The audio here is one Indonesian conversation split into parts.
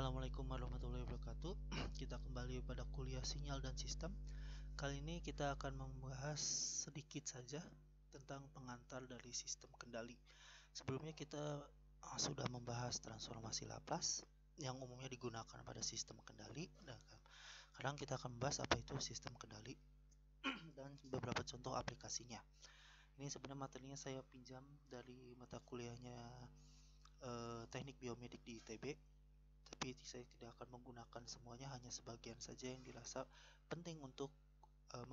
Assalamualaikum warahmatullahi wabarakatuh. Kita kembali pada kuliah sinyal dan sistem. Kali ini kita akan membahas sedikit saja tentang pengantar dari sistem kendali. Sebelumnya kita sudah membahas transformasi Laplace yang umumnya digunakan pada sistem kendali. Dan sekarang kita akan membahas apa itu sistem kendali dan beberapa contoh aplikasinya. Ini sebenarnya materinya saya pinjam dari mata kuliahnya Teknik Biomedik di ITB. Tapi saya tidak akan menggunakan semuanya, hanya sebagian saja yang dirasa penting untuk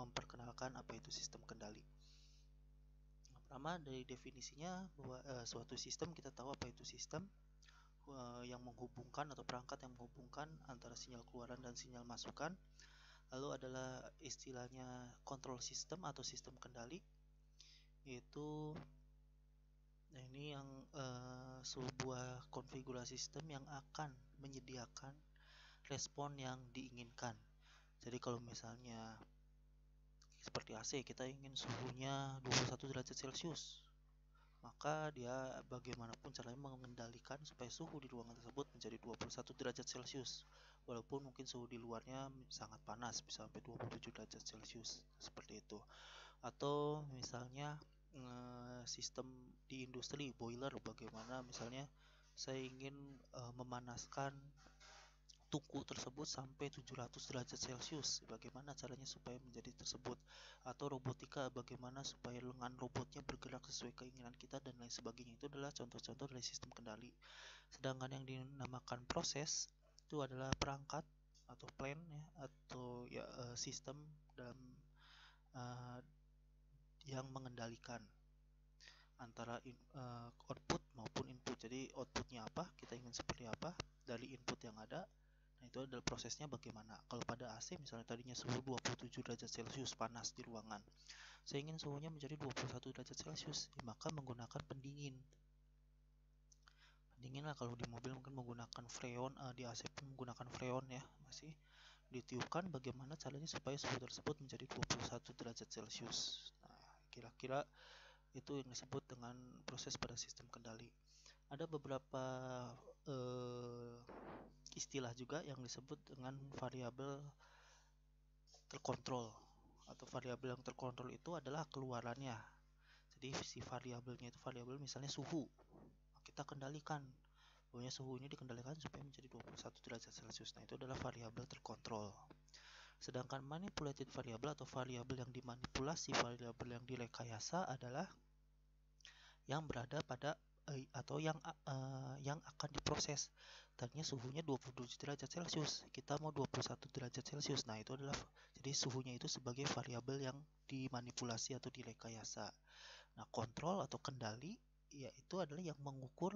memperkenalkan apa itu sistem kendali. Yang pertama, dari definisinya bahwa suatu sistem, kita tahu apa itu sistem, yang menghubungkan atau perangkat yang menghubungkan antara sinyal keluaran dan sinyal masukan. Lalu adalah istilahnya control system atau sistem kendali, yaitu ini yang sebuah konfigurasi sistem yang akan menyediakan respon yang diinginkan. Jadi kalau misalnya seperti AC, kita ingin suhunya 21 derajat Celcius, maka dia bagaimanapun caranya mengendalikan supaya suhu di ruangan tersebut menjadi 21 derajat Celcius, walaupun mungkin suhu di luarnya sangat panas, bisa sampai 27 derajat Celcius, seperti itu. Atau misalnya sistem di industri, boiler, bagaimana misalnya saya ingin memanaskan tungku tersebut sampai 700 derajat Celcius, bagaimana caranya supaya menjadi tersebut. Atau robotika, bagaimana supaya lengan robotnya bergerak sesuai keinginan kita, dan lain sebagainya. Itu adalah contoh-contoh dari sistem kendali. Sedangkan yang dinamakan proses itu adalah perangkat atau plan ya, atau ya sistem dalam yang mengendalikan antara output maupun input. Jadi outputnya apa, kita ingin seperti apa dari input yang ada. Nah, itu adalah prosesnya bagaimana. Kalau pada AC misalnya tadinya suhu 27 derajat Celcius panas di ruangan, saya ingin suhunya menjadi 21 derajat Celcius, maka menggunakan pendingin. Pendingin lah, kalau di mobil mungkin menggunakan freon, di AC pun menggunakan freon ya, masih ditiupkan bagaimana caranya supaya suhu tersebut menjadi 21 derajat Celcius. Nah, kira-kira itu yang disebut dengan proses pada sistem kendali. Ada beberapa istilah juga yang disebut dengan variabel terkontrol, atau variabel yang terkontrol itu adalah keluarannya. Jadi si variabelnya itu variabel misalnya suhu, kita kendalikan pokoknya suhunya dikendalikan supaya menjadi 21 derajat Celcius. Nah, itu adalah variabel terkontrol. Sedangkan manipulated variable atau variabel yang dimanipulasi, variabel yang direkayasa adalah yang berada pada atau yang akan diproses. Tadinya suhunya 27 derajat Celcius, kita mau 21 derajat Celcius. Nah, itu adalah, jadi suhunya itu sebagai variabel yang dimanipulasi atau direkayasa. Nah, kontrol atau kendali yaitu adalah yang mengukur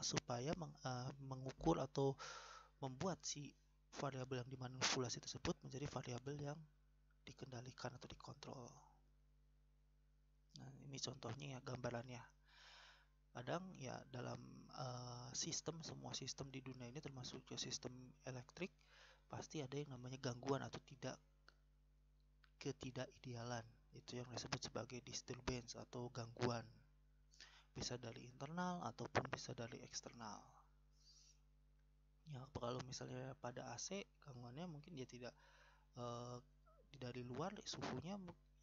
supaya mengukur atau membuat si variabel yang dimanipulasi tersebut menjadi variabel yang dikendalikan atau dikontrol. Nah, ini contohnya ya, gambarannya. Kadang ya dalam sistem, semua sistem di dunia ini termasuk ke sistem elektrik, pasti ada yang namanya gangguan atau ketidakidealan. Itu yang disebut sebagai disturbance atau gangguan. Bisa dari internal ataupun bisa dari eksternal. Ya, kalau misalnya pada AC, gangguannya mungkin dia tidak dari luar, suhunya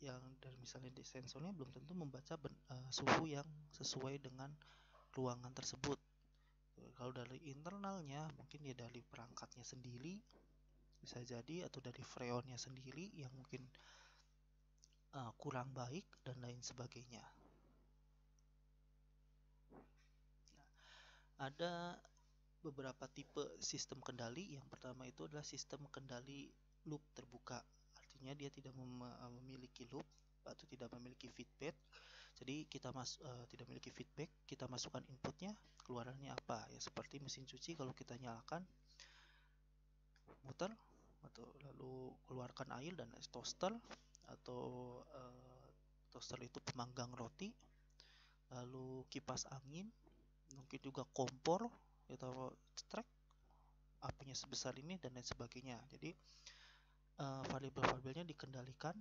yang dari misalnya di sensornya belum tentu membaca suhu yang sesuai dengan ruangan tersebut. Kalau dari internalnya mungkin dia dari perangkatnya sendiri bisa jadi, atau dari freonnya sendiri yang mungkin kurang baik dan lain sebagainya. Nah, ada beberapa tipe sistem kendali. Yang pertama itu adalah sistem kendali loop terbuka. Artinya dia tidak memiliki loop atau tidak memiliki feedback. Jadi kita tidak memiliki feedback, kita masukkan inputnya, keluarannya apa ya, seperti mesin cuci kalau kita nyalakan, muter, atau lalu keluarkan air, dan toaster atau toaster itu pemanggang roti, lalu kipas angin, mungkin juga kompor atau cetrek, apinya sebesar ini dan lain sebagainya. Jadi variabel-variabelnya dikendalikan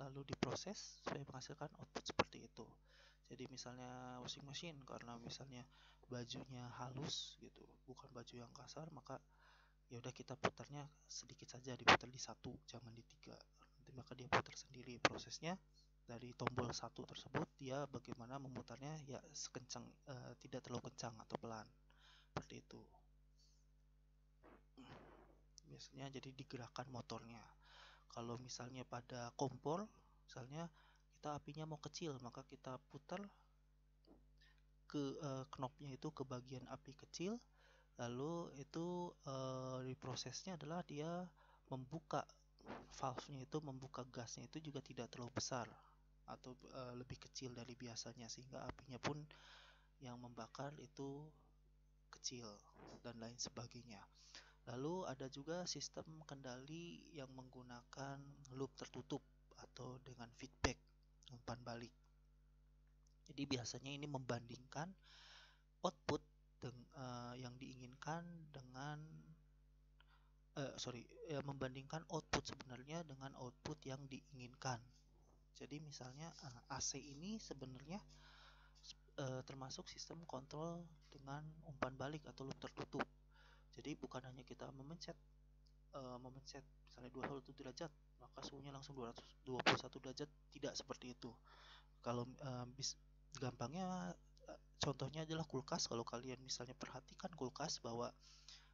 lalu diproses supaya menghasilkan output seperti itu. Jadi misalnya washing machine, karena misalnya bajunya halus gitu, bukan baju yang kasar, maka ya udah kita putarnya sedikit saja, diputar di 1, jangan di 3. Nanti maka dia putar sendiri. Prosesnya dari tombol 1 tersebut, dia bagaimana memutarnya ya sekencang, tidak terlalu kencang atau pelan, seperti itu biasanya. Jadi digerakkan motornya. Kalau misalnya pada kompor, misalnya kita apinya mau kecil, maka kita putar ke knopnya itu ke bagian api kecil, lalu itu di prosesnya adalah dia membuka valve-nya, itu membuka gasnya itu juga tidak terlalu besar atau lebih kecil dari biasanya, sehingga apinya pun yang membakar itu kecil dan lain sebagainya. Lalu ada juga sistem kendali yang menggunakan loop tertutup atau dengan feedback, umpan balik. Jadi biasanya ini membandingkan output yang diinginkan dengan membandingkan output sebenarnya dengan output yang diinginkan. Jadi misalnya AC ini sebenarnya termasuk sistem kontrol dengan umpan balik atau loop tertutup. Jadi bukan hanya kita memencet misalnya 21 derajat maka suhunya langsung 221 derajat, tidak seperti itu. Kalau gampangnya contohnya adalah kulkas. Kalau kalian misalnya perhatikan kulkas, bahwa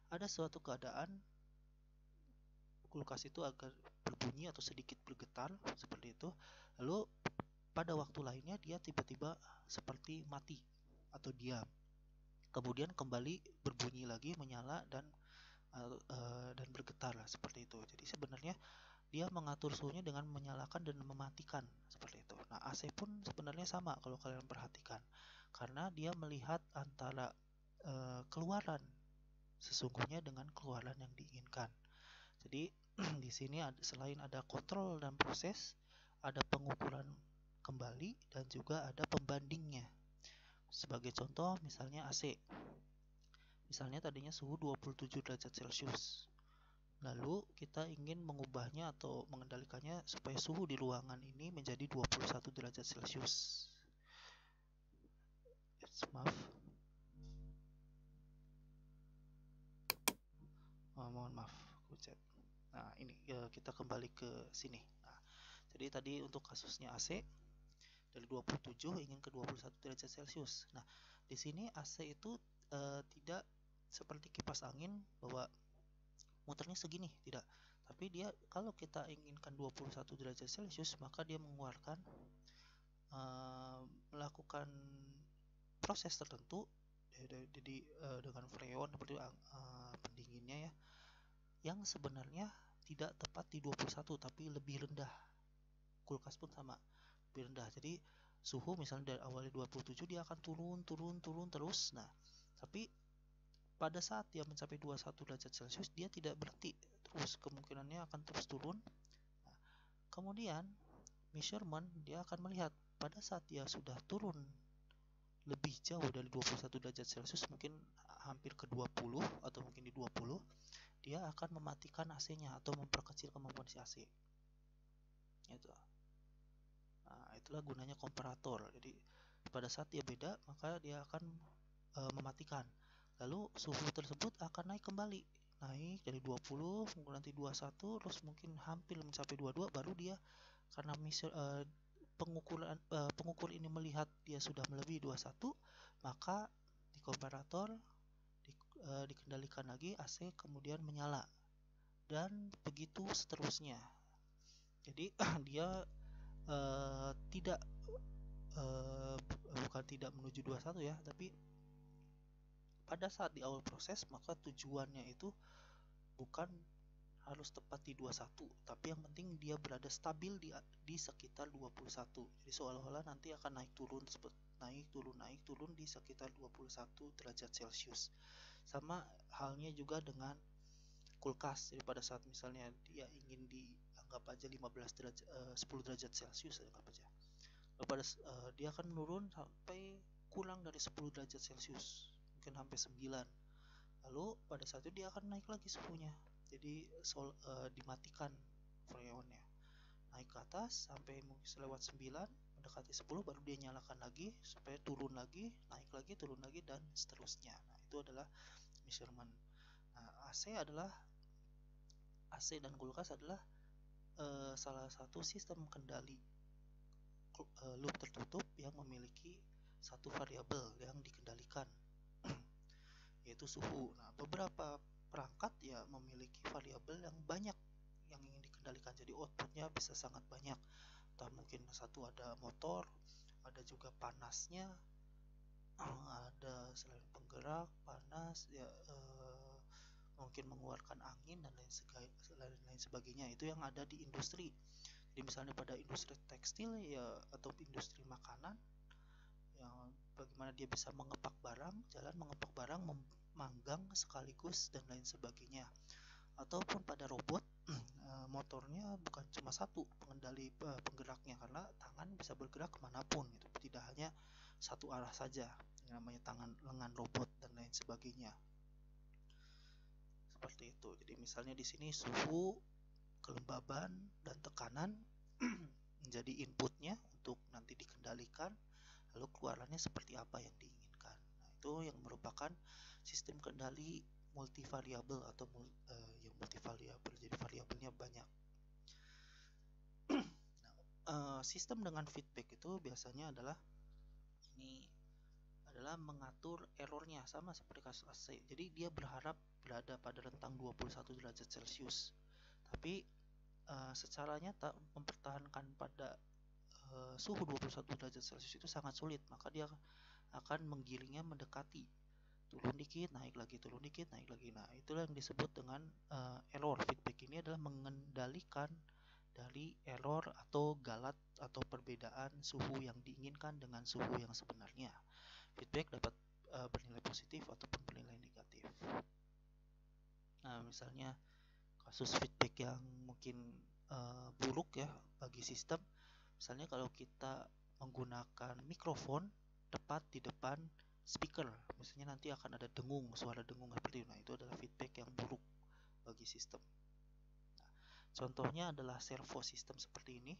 ada suatu keadaan kulkas itu agak berbunyi atau sedikit bergetar seperti itu, lalu pada waktu lainnya dia tiba-tiba seperti mati atau diam, kemudian kembali berbunyi lagi, menyala dan bergetar seperti itu. Jadi sebenarnya dia mengatur suhunya dengan menyalakan dan mematikan seperti itu. Nah, AC pun sebenarnya sama kalau kalian perhatikan, karena dia melihat antara keluaran sesungguhnya dengan keluaran yang diinginkan. Jadi di sini selain ada kontrol dan proses, ada pengukuran kembali dan juga ada pembandingnya. Sebagai contoh misalnya AC. Misalnya tadinya suhu 27 derajat Celcius. Lalu kita ingin mengubahnya atau mengendalikannya supaya suhu di ruangan ini menjadi 21 derajat Celcius. Maaf. Mohon maaf, kucet. Nah, ini kita kembali ke sini. Nah, jadi tadi untuk kasusnya AC dari 27 ingin ke 21 derajat Celcius. Nah, di sini AC itu tidak seperti kipas angin bahwa muternya segini, tidak. Tapi dia kalau kita inginkan 21 derajat Celcius, maka dia mengeluarkan melakukan proses tertentu. Jadi dengan freon seperti pendinginnya ya, yang sebenarnya tidak tepat di 21 tapi lebih rendah. Kulkas pun sama, lebih rendah. Jadi suhu misalnya dari awalnya 27 dia akan turun terus. Nah, tapi pada saat dia mencapai 21 derajat Celcius dia tidak berhenti, terus kemungkinannya akan terus turun. Nah, kemudian measurement dia akan melihat pada saat dia sudah turun lebih jauh dari 21 derajat Celcius, mungkin hampir ke 20 atau mungkin di 20, dia akan mematikan AC-nya atau memperkecil kemampuan si AC. Itu. Nah, itulah gunanya komparator. Jadi pada saat dia beda, maka dia akan mematikan. Lalu suhu tersebut akan naik kembali. Naik dari 20, mungkin nanti 21, terus mungkin hampir mencapai 22, baru dia karena pengukur ini melihat dia sudah melebihi 21, maka di komparator dikendalikan lagi AC, kemudian menyala dan begitu seterusnya. Jadi dia tidak bukan tidak menuju 21 ya, tapi pada saat di awal proses maka tujuannya itu bukan harus tepat di 21, tapi yang penting dia berada stabil di sekitar 21. Jadi seolah-olah nanti akan naik turun di sekitar 21 derajat Celcius. Sama halnya juga dengan kulkas. Jadi pada saat misalnya dia ingin dianggap aja 15 derajat 10 derajat Celcius, anggap aja. Lalu dia akan menurun sampai kurang dari 10 derajat Celcius, mungkin sampai 9. Lalu pada saat itu dia akan naik lagi suhunya. Jadi dimatikan freonnya, naik ke atas sampai mungkin lewat 9, mendekati 10 baru dia nyalakan lagi supaya turun lagi, naik lagi, turun lagi, dan seterusnya. Nah, itu adalah measurement. Nah, AC dan kulkas adalah salah satu sistem kendali loop tertutup yang memiliki satu variabel yang dikendalikan yaitu suhu. Nah, beberapa perangkat ya memiliki variabel yang banyak yang ingin dikendalikan, jadi outputnya bisa sangat banyak. Entah mungkin satu ada motor, ada juga panasnya, ada selain penggerak, panas ya, mungkin mengeluarkan angin dan lain sebagainya. Itu yang ada di industri. Jadi misalnya pada industri tekstil ya, atau industri makanan, yang bagaimana dia bisa mengepak barang, jalan mengepak barang, memanggang sekaligus, dan lain sebagainya. Ataupun pada robot, motornya bukan cuma satu pengendali penggeraknya, karena tangan bisa bergerak kemanapun gitu, tidak hanya satu arah saja, yang namanya tangan lengan robot dan lain sebagainya. Seperti itu. Jadi misalnya di sini suhu, kelembaban, dan tekanan menjadi inputnya untuk nanti dikendalikan, lalu keluarannya seperti apa yang diinginkan. Nah, itu yang merupakan sistem kendali multivariabel atau yang multivariabel, jadi variabelnya banyak. Nah, sistem dengan feedback itu biasanya adalah mengatur errornya, sama seperti kasus AC. Jadi dia berharap berada pada rentang 21 derajat Celcius, tapi secara nyata mempertahankan pada suhu 21 derajat Celcius itu sangat sulit, maka dia akan menggiringnya mendekati, turun dikit, naik lagi, turun dikit, naik lagi. Nah, itulah yang disebut dengan error. Feedback ini adalah mengendalikan dari error atau galat atau perbedaan suhu yang diinginkan dengan suhu yang sebenarnya. Feedback dapat bernilai positif ataupun bernilai negatif. Nah, misalnya kasus feedback yang mungkin buruk ya bagi sistem, misalnya kalau kita menggunakan mikrofon tepat di depan speaker, misalnya nanti akan ada dengung, suara dengung seperti itu. Nah, itu adalah feedback yang buruk bagi sistem. Nah, contohnya adalah servo system seperti ini.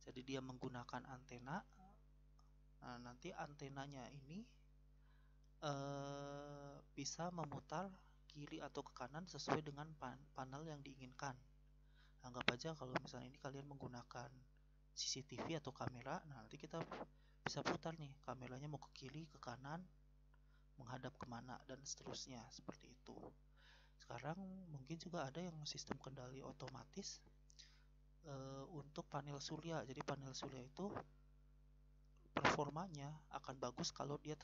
Jadi dia menggunakan antena. Nah, nanti antenanya ini bisa memutar kiri atau ke kanan sesuai dengan panel yang diinginkan. Anggap aja kalau misalnya ini kalian menggunakan CCTV atau kamera, nah nanti kita bisa putar nih, kameranya mau ke kiri, ke kanan, menghadap kemana, dan seterusnya, seperti itu. Sekarang mungkin juga ada yang sistem kendali otomatis untuk panel surya. Jadi panel surya itu performanya akan bagus kalau dia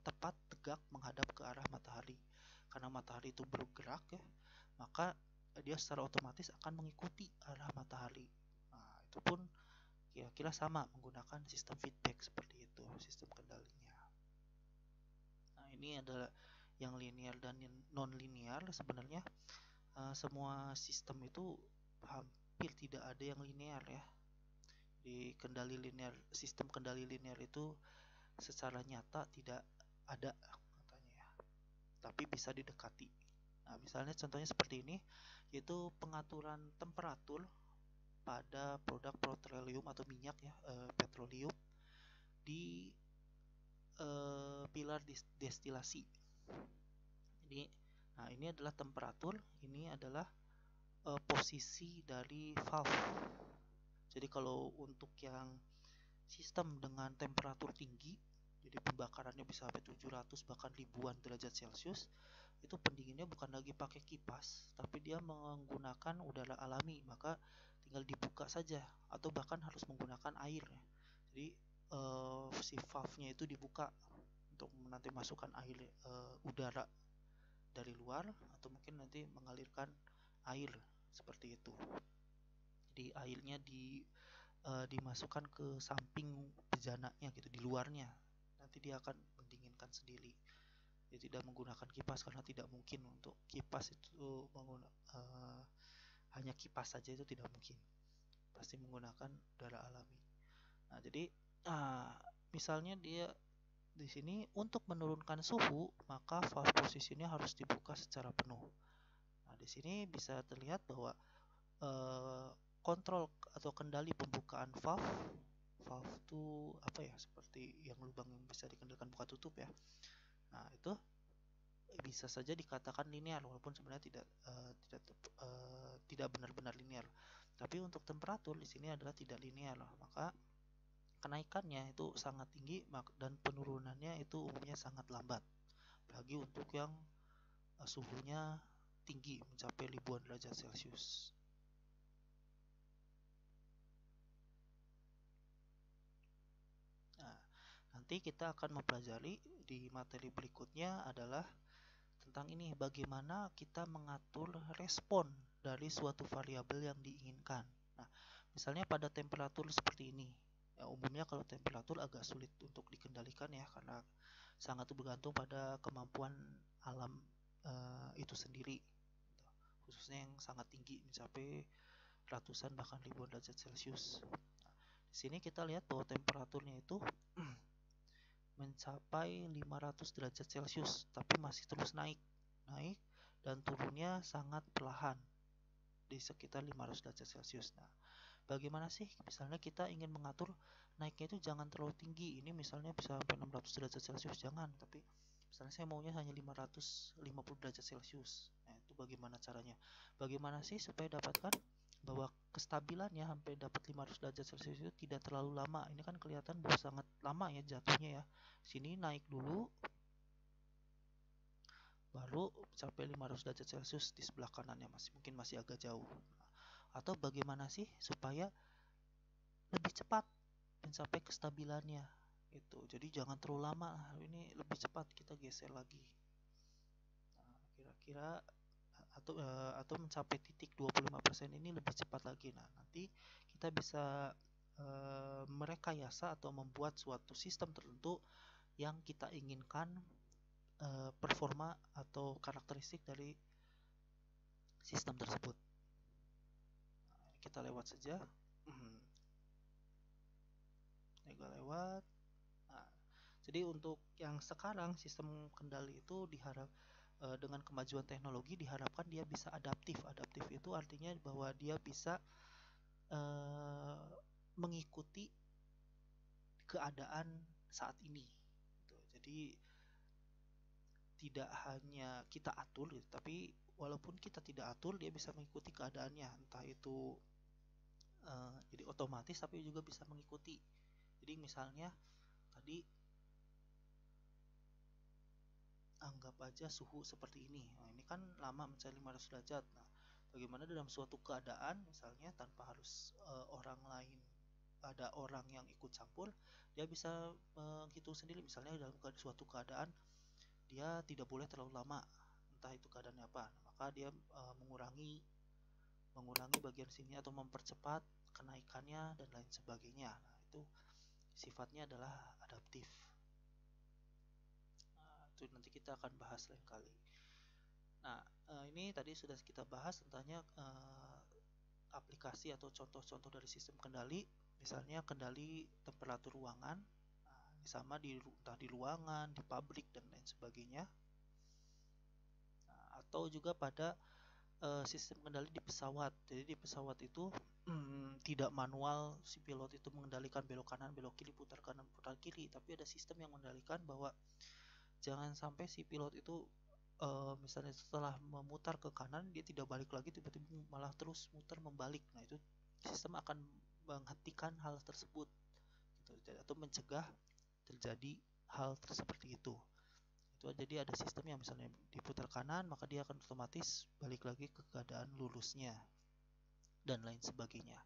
tepat tegak menghadap ke arah matahari. Karena matahari itu bergerak ya, maka dia secara otomatis akan mengikuti arah matahari. Nah, itu pun kira-kira sama menggunakan sistem feedback seperti itu, sistem kendalinya. Nah, ini adalah yang linear dan non linear. Sebenarnya semua sistem itu hampir tidak ada yang linear ya. Di kendali linear, sistem kendali linear itu secara nyata tidak ada katanya ya, tapi bisa didekati. Nah, misalnya contohnya seperti ini, yaitu pengaturan temperatur pada produk petroleum atau minyak ya, petroleum di pilar destilasi. Jadi, nah ini adalah temperatur, ini adalah posisi dari valve. Jadi kalau untuk yang sistem dengan temperatur tinggi, jadi pembakarannya bisa sampai 700 bahkan ribuan derajat Celcius, itu pendinginnya bukan lagi pakai kipas, tapi dia menggunakan udara alami, maka tinggal dibuka saja atau bahkan harus menggunakan air. Jadi si valve-nya itu dibuka untuk nanti masukkan air udara dari luar, atau mungkin nanti mengalirkan air seperti itu. Jadi airnya dimasukkan ke samping bejananya gitu, di luarnya, nanti dia akan mendinginkan sendiri. Dia tidak menggunakan kipas karena tidak mungkin untuk kipas itu hanya kipas saja, itu tidak mungkin, pasti menggunakan udara alami. Nah, jadi misalnya dia di sini untuk menurunkan suhu, maka valve posisinya harus dibuka secara penuh. Nah, di sini bisa terlihat bahwa kontrol atau kendali pembukaan valve. Valve itu apa ya, seperti yang lubang yang bisa dikendalikan buka tutup ya. Nah itu bisa saja dikatakan linear, walaupun sebenarnya tidak benar-benar linear. Tapi untuk temperatur di sini adalah tidak linear, maka kenaikannya itu sangat tinggi dan penurunannya itu umumnya sangat lambat. Apalagi untuk yang suhunya tinggi mencapai ribuan derajat Celcius. Nah, nanti kita akan mempelajari di materi berikutnya adalah tentang ini, bagaimana kita mengatur respon dari suatu variabel yang diinginkan. Nah, misalnya pada temperatur seperti ini, ya, umumnya kalau temperatur agak sulit untuk dikendalikan ya, karena sangat bergantung pada kemampuan alam itu sendiri, khususnya yang sangat tinggi mencapai ratusan bahkan ribuan derajat Celcius. Nah, di sini kita lihat bahwa temperaturnya itu mencapai 500 derajat Celcius, tapi masih terus naik dan turunnya sangat perlahan di sekitar 500 derajat Celcius. Nah, bagaimana sih misalnya kita ingin mengatur naiknya itu jangan terlalu tinggi, ini misalnya bisa sampai 600 derajat Celcius, jangan, tapi misalnya saya maunya hanya 550 derajat Celcius. Nah, itu bagaimana caranya? Bagaimana sih supaya dapatkan bahwa kestabilannya sampai dapat 500 derajat Celcius itu tidak terlalu lama. Ini kan kelihatan bahwa sangat lama ya jatuhnya ya. Sini naik dulu baru sampai 500 derajat Celcius, di sebelah kanannya mungkin masih agak jauh. Atau bagaimana sih supaya lebih cepat mencapai kestabilannya itu. Jadi jangan terlalu lama, ini lebih cepat kita geser lagi. Nah, kira-kira atau mencapai titik 25% ini lebih cepat lagi. Nah, nanti kita bisa merekayasa atau membuat suatu sistem tertentu yang kita inginkan performa atau karakteristik dari sistem tersebut. Nah, kita lewat saja. Ini lewat. Nah, jadi untuk yang sekarang sistem kendali itu dengan kemajuan teknologi diharapkan dia bisa adaptif. Adaptif itu artinya bahwa dia bisa mengikuti keadaan saat ini. Jadi tidak hanya kita atur, tapi walaupun kita tidak atur, dia bisa mengikuti keadaannya. Entah itu jadi otomatis, tapi juga bisa mengikuti. Jadi misalnya tadi anggap aja suhu seperti ini. Nah, ini kan lama mencapai 500 derajat. Nah, bagaimana dalam suatu keadaan misalnya tanpa harus orang lain, ada orang yang ikut campur, dia bisa menghitung sendiri. Misalnya dalam suatu keadaan dia tidak boleh terlalu lama, entah itu keadaannya apa. Nah, maka dia mengurangi bagian sini atau mempercepat kenaikannya dan lain sebagainya. Nah, itu sifatnya adalah adaptif. Itu nanti kita akan bahas lain kali. Nah, ini tadi sudah kita bahas tentang aplikasi atau contoh-contoh dari sistem kendali. Misalnya kendali temperatur ruangan, ini sama entah di ruangan, di pabrik dan lain sebagainya. Nah, atau juga pada sistem kendali di pesawat. Jadi di pesawat itu tidak manual, si pilot itu mengendalikan belok kanan, belok kiri, putar kanan, putar kiri, tapi ada sistem yang mengendalikan bahwa jangan sampai si pilot itu misalnya setelah memutar ke kanan dia tidak balik lagi, tiba-tiba malah terus muter membalik. Nah, itu sistem akan menghentikan hal tersebut gitu, atau mencegah terjadi hal seperti itu. Jadi ada sistem yang misalnya diputar kanan, maka dia akan otomatis balik lagi ke keadaan lulusnya dan lain sebagainya.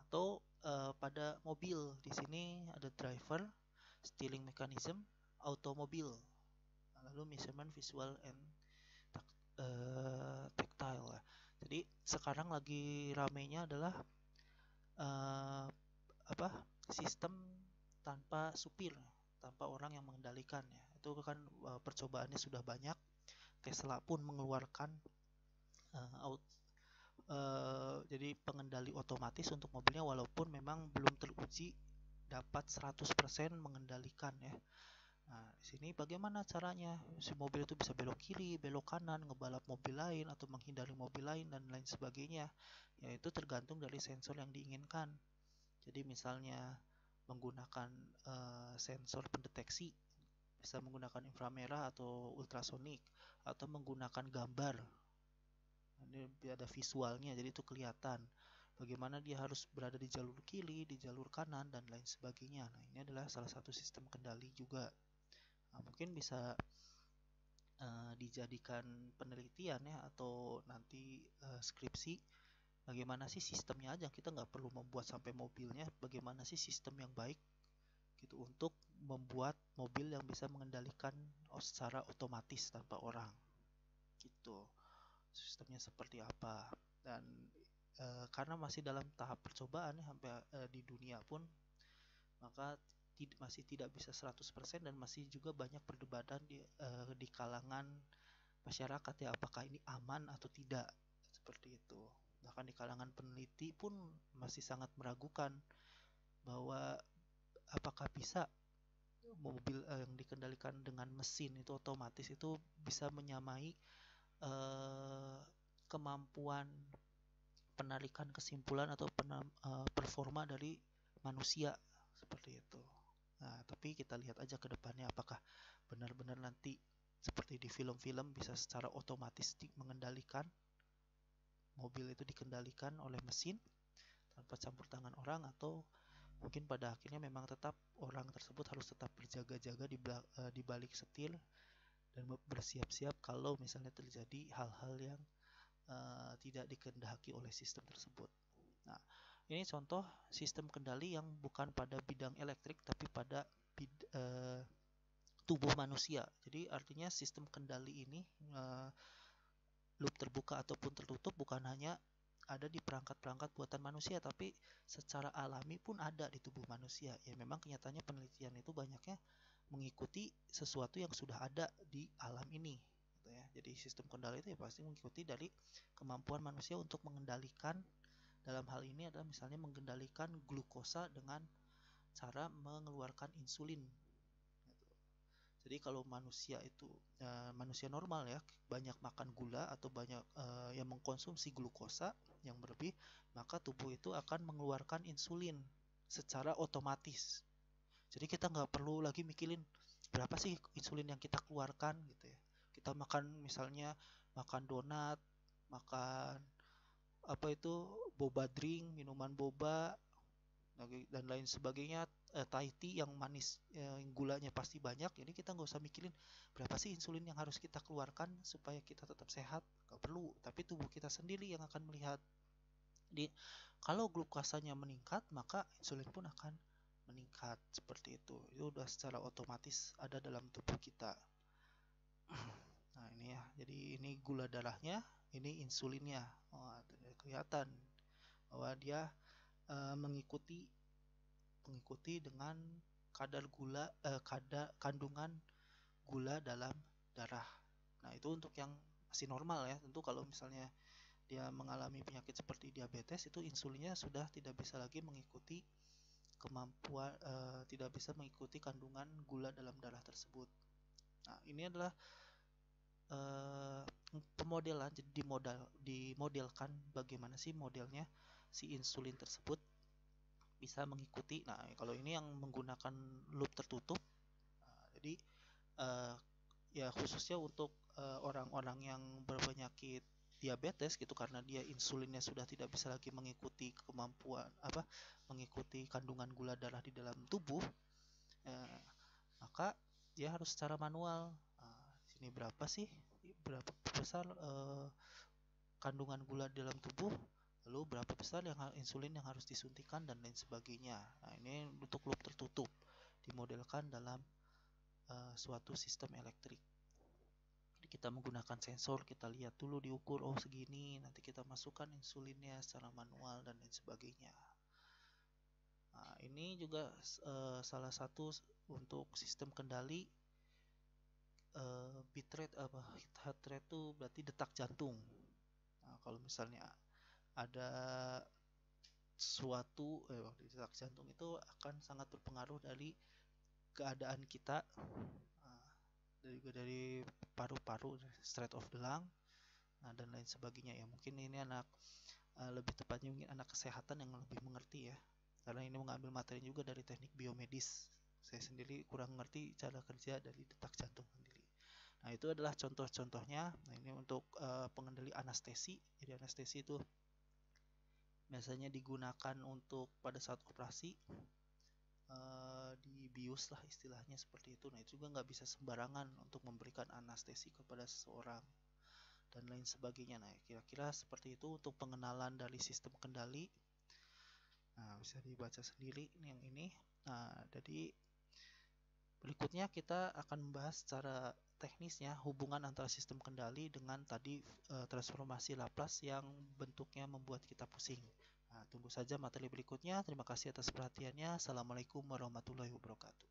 Atau pada mobil, di sini ada driver, steering mechanism, automobil, lalu measurement visual and tactile. Jadi sekarang lagi ramainya adalah sistem tanpa supir, tanpa orang yang mengendalikan ya. Itu kan percobaannya sudah banyak. Tesla pun mengeluarkan jadi pengendali otomatis untuk mobilnya, walaupun memang belum teruji dapat 100% mengendalikan ya. Nah, di sini bagaimana caranya si mobil itu bisa belok kiri, belok kanan, ngebalap mobil lain atau menghindari mobil lain dan lain sebagainya. Yaitu tergantung dari sensor yang diinginkan. Jadi misalnya menggunakan sensor pendeteksi, bisa menggunakan inframerah atau ultrasonik, atau menggunakan gambar. Ini ada visualnya, jadi itu kelihatan bagaimana dia harus berada di jalur kiri, di jalur kanan, dan lain sebagainya. Nah, ini adalah salah satu sistem kendali juga. Nah, mungkin bisa dijadikan penelitian ya, atau nanti skripsi. Bagaimana sih sistemnya aja, kita nggak perlu membuat sampai mobilnya. Bagaimana sih sistem yang baik gitu untuk membuat mobil yang bisa mengendalikan secara otomatis tanpa orang gitu. Sistemnya seperti apa. Dan karena masih dalam tahap percobaan ya, sampai di dunia pun, maka masih tidak bisa 100% dan masih juga banyak perdebatan di kalangan masyarakat ya, apakah ini aman atau tidak, seperti itu. Bahkan di kalangan peneliti pun masih sangat meragukan bahwa apakah bisa mobil yang dikendalikan dengan mesin itu otomatis itu bisa menyamai eh, kemampuan penarikan kesimpulan atau performa dari manusia, seperti itu. Nah, tapi kita lihat aja ke depannya apakah benar-benar nanti seperti di film-film bisa secara otomatis mengendalikan mobil itu, dikendalikan oleh mesin tanpa campur tangan orang, atau mungkin pada akhirnya memang tetap orang tersebut harus tetap berjaga-jaga di balik setir dan bersiap-siap kalau misalnya terjadi hal-hal yang tidak dikehendaki oleh sistem tersebut. Nah, ini contoh sistem kendali yang bukan pada bidang elektrik tapi pada tubuh manusia. Jadi artinya sistem kendali ini loop terbuka ataupun tertutup bukan hanya ada di perangkat-perangkat buatan manusia, tapi secara alami pun ada di tubuh manusia. Ya memang kenyataannya penelitian itu banyaknya mengikuti sesuatu yang sudah ada di alam ini, gitu ya. Jadi sistem kendali itu ya pasti mengikuti dari kemampuan manusia untuk mengendalikan, dalam hal ini adalah misalnya mengendalikan glukosa dengan cara mengeluarkan insulin. Jadi kalau manusia itu manusia normal ya, banyak makan gula atau banyak yang mengkonsumsi glukosa yang berlebih, maka tubuh itu akan mengeluarkan insulin secara otomatis. Jadi kita nggak perlu lagi mikirin berapa sih insulin yang kita keluarkan gitu ya. Kita makan misalnya makan donat, makan apa itu boba drink, minuman boba dan lain sebagainya, Thai tea yang manis, yang gulanya pasti banyak. Jadi kita nggak usah mikirin berapa sih insulin yang harus kita keluarkan supaya kita tetap sehat, nggak perlu. Tapi tubuh kita sendiri yang akan melihat. Di kalau glukosanya meningkat, maka insulin pun akan meningkat, seperti itu udah secara otomatis ada dalam tubuh kita. Nah ini ya, jadi ini gula darahnya, ini insulinnya. Oh, kelihatan bahwa dia mengikuti dengan kadar gula, kandungan gula dalam darah. Nah, itu untuk yang masih normal ya. Tentu kalau misalnya dia mengalami penyakit seperti diabetes, itu insulinnya sudah tidak bisa lagi mengikuti kemampuan, tidak bisa mengikuti kandungan gula dalam darah tersebut. Nah, ini adalah pemodelan, jadi dimodelkan bagaimana sih modelnya si insulin tersebut bisa mengikuti. Nah, kalau ini yang menggunakan loop tertutup, jadi uh, ya khususnya untuk orang-orang yang berpenyakit diabetes gitu, karena dia insulinnya sudah tidak bisa lagi mengikuti kemampuan mengikuti kandungan gula darah di dalam tubuh, maka dia harus secara manual. Sini berapa sih, berapa besar kandungan gula di dalam tubuh, lalu berapa besar yang insulin yang harus disuntikan dan lain sebagainya. Nah, ini untuk loop tertutup dimodelkan dalam suatu sistem elektrik. Jadi kita menggunakan sensor, kita lihat dulu, diukur, oh segini, nanti kita masukkan insulinnya secara manual dan lain sebagainya. Nah, ini juga salah satu untuk sistem kendali bitrate, heart rate itu berarti detak jantung. Nah, kalau misalnya ada suatu detak jantung itu akan sangat berpengaruh dari keadaan kita, dari paru-paru, state of the lung, dan lain sebagainya ya. Mungkin ini lebih tepatnya mungkin anak kesehatan yang lebih mengerti ya, karena ini mengambil materi juga dari teknik biomedis. Saya sendiri kurang mengerti cara kerja dari detak jantung sendiri. Nah, itu adalah contoh-contohnya. Nah, ini untuk pengendali anestesi. Jadi anestesi itu biasanya digunakan untuk pada saat operasi, dibius lah istilahnya seperti itu. Nah, itu juga nggak bisa sembarangan untuk memberikan anestesi kepada seseorang dan lain sebagainya. Nah, kira-kira seperti itu untuk pengenalan dari sistem kendali. Nah, bisa dibaca sendiri yang ini. Nah, jadi berikutnya kita akan membahas secara teknisnya hubungan antara sistem kendali dengan tadi transformasi Laplace yang bentuknya membuat kita pusing. Nah, tunggu saja materi berikutnya. Terima kasih atas perhatiannya. Assalamualaikum warahmatullahi wabarakatuh.